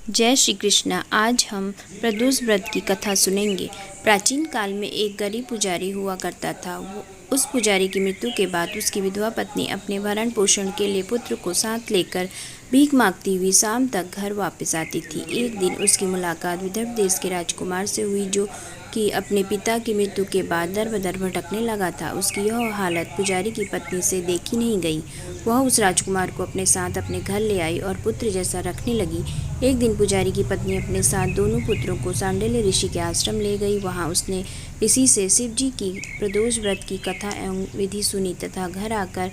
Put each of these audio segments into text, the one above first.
जय श्री कृष्णा। आज हम प्रदोष व्रत की कथा सुनेंगे। प्राचीन काल में एक गरीब पुजारी हुआ करता था। उस पुजारी की मृत्यु के बाद उसकी विधवा पत्नी अपने भरण पोषण के लिए पुत्र को साथ लेकर भीख मांगती हुई शाम तक घर वापस आती थी। एक दिन उसकी मुलाकात विदर्भ देश के राजकुमार से हुई, जो कि अपने पिता की मृत्यु के बाद दर बदर भटकने लगा था। उसकी यह हालत पुजारी की पत्नी से देखी नहीं गई। वह उस राजकुमार को अपने साथ अपने घर ले आई और पुत्र जैसा रखने लगी। एक दिन पुजारी की पत्नी अपने साथ दोनों पुत्रों को सांडिल्य ऋषि के आश्रम ले गई। वहां उसने ऋषि से शिव जी की प्रदोष व्रत की कथा एवं विधि सुनी तथा घर आकर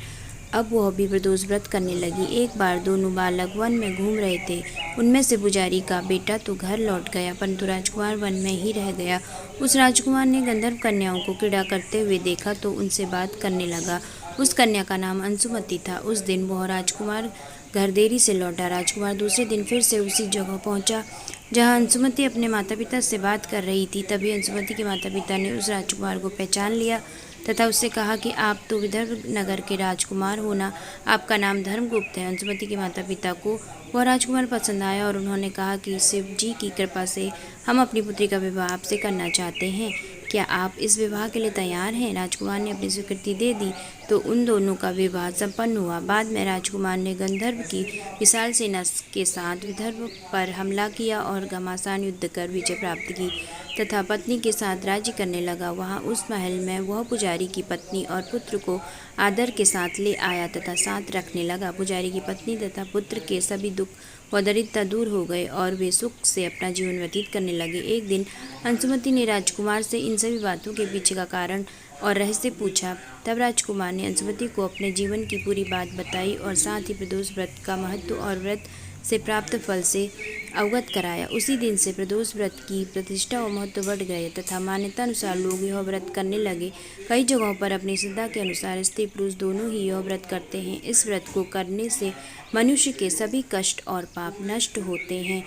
अब वह भी प्रदोष व्रत करने लगी। एक बार दोनों बालक वन में घूम रहे थे। उनमें से पुजारी का बेटा तो घर लौट गया, परंतु राजकुमार वन में ही रह गया। उस राजकुमार ने गंधर्व कन्याओं को क्रीड़ा करते हुए देखा तो उनसे बात करने लगा। उस कन्या का नाम अंशुमति था। उस दिन वह राजकुमार घर देरी से लौटा। राजकुमार दूसरे दिन फिर से उसी जगह पहुंचा जहां अंशुमति अपने माता पिता से बात कर रही थी। तभी अंशुमति के माता पिता ने उस राजकुमार को पहचान लिया तथा उससे कहा कि आप तो विदर्भ नगर के राजकुमार हो ना, आपका नाम धर्मगुप्त है। अंशुमति के माता पिता को वह राजकुमार पसंद आया और उन्होंने कहा कि शिव जी की कृपा से हम अपनी पुत्री का विवाह आपसे करना चाहते हैं। क्या आप इस विवाह के लिए तैयार हैं? राजकुमार ने अपनी स्वीकृति दे दी तो उन दोनों का विवाह संपन्न हुआ। बाद में राजकुमार ने गंधर्व की विशाल सेना के साथ विदर्भ पर हमला किया और घमासान युद्ध कर विजय प्राप्त की तथा पत्नी के साथ राज्य करने लगा। वहां उस महल में वह पुजारी की पत्नी और पुत्र को आदर के साथ ले आया तथा साथ रखने लगा। पुजारी की पत्नी तथा पुत्र के सभी दुख व दरिद्रता दूर हो गए और वे सुख से अपना जीवन व्यतीत करने लगे। एक दिन अंशुमति ने राजकुमार से इन सभी बातों के पीछे का कारण और रहस्य पूछा। तब राजकुमार ने अंशुमति को अपने जीवन की पूरी बात बताई और साथ ही प्रदोष व्रत का महत्व और व्रत से प्राप्त फल से अवगत कराया। उसी दिन से प्रदोष व्रत की प्रतिष्ठा और महत्व बढ़ गए तथा मान्यता अनुसार लोग यह व्रत करने लगे। कई जगहों पर अपनी श्रद्धा के अनुसार स्त्री पुरुष दोनों ही यह व्रत करते हैं। इस व्रत को करने से मनुष्य के सभी कष्ट और पाप नष्ट होते हैं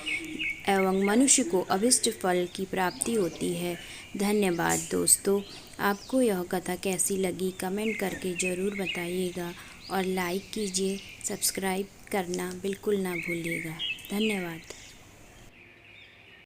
एवं मनुष्य को अभिष्ट फल की प्राप्ति होती है। धन्यवाद दोस्तों। आपको यह कथा कैसी लगी कमेंट करके ज़रूर बताइएगा और लाइक कीजिए, सब्सक्राइब करना बिल्कुल ना भूलिएगा। धन्यवाद।